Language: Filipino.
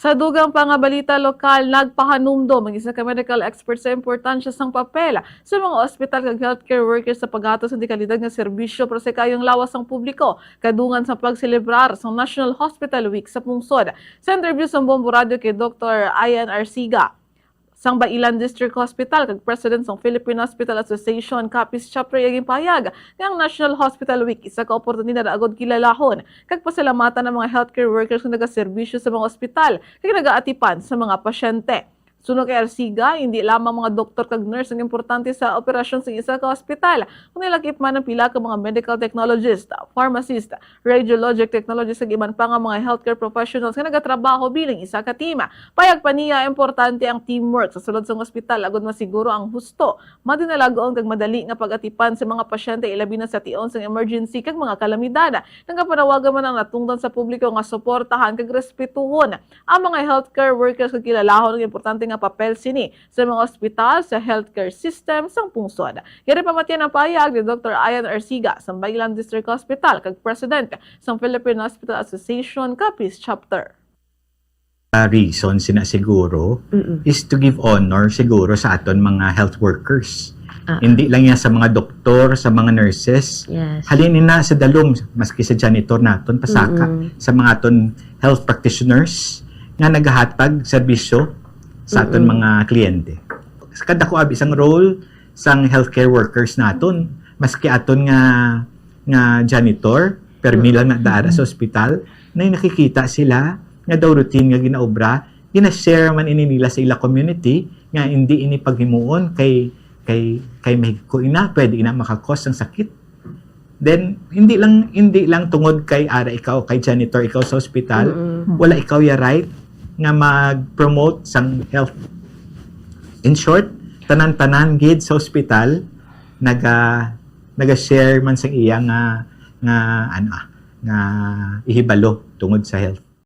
Sa dugang pangabalita lokal, nagpahanumdo mag-isa ka medical expert sa importansya sang papel sa mga ospital kag healthcare workers sa paghatod sa dekalidad nga serbisyo para sa kayong lawas ng publiko kadungan sa pagselebrar sa National Hospital Week sa pungsod. Sa interview sa Bombo Radio kay Dr. Ian Arsiga, sang Bailan District Hospital kag President sang Philippine Hospital Association Capiz Chapter yaging payag nga ang National Hospital Week isa ka oportunidad agod kilalahon kag pasalamatan ng mga healthcare workers nga nagaserbisyo sa mga ospital kag nagaatipan sa mga pasyente. Suno kay Arsiga, hindi lamang mga doktor kag nurse ang importante sa operasyon sa isa ka ospital, kundi lakip man ang pila ka mga medical technologist, pharmacist, radiologic technologist ug iban pa nga mga healthcare professionals nga nagatrabaho bilang isa ka team. Payag pa niya importante ang teamwork sa sulod sa ospital agud masiguro ang husto, madinalagoon kag madali nga pag-atipan sa mga pasyente ilabi na sa tion sa emergency kag mga kalamidad. Nagapanawagan man ang natungdan sa publiko nga suportahan kag respetuhon ang mga healthcare workers kag kilalahon ang importante nga papel sini sa mga ospital sa healthcare system sang pungsod. Yari pamatyan ang payag ni Dr. Ian Arsiga sa Bailan District Hospital kag President sa Philippine Hospital Association Capiz Chapter. Reason sina siguro is to give honor siguro sa aton mga health workers. Hindi lang yan sa mga doktor, sa mga nurses. Yes. Halinin na sa dalom, maski sa janitor naton, pasaka, sa mga aton health practitioners nga naghahatag serbisyo sa aton mga kliyente. Kada ko isang role sang healthcare workers naton, maski aton nga janitor, permi lang na daara sa ospital, na nakikita sila nga daw routine nga ginaobra, gina-share man ini nila sa ila community nga hindi ini paghimuon kay mahigko ina, pwede ina makakos ng sakit. Then hindi lang tungod kay ara ikaw kay janitor ikaw sa ospital, wala ikaw ya right nga mag-promote sang health. In short, tanan-tanan gid sa ospital naga-share man sang iya nga ihibalo tungod sa health.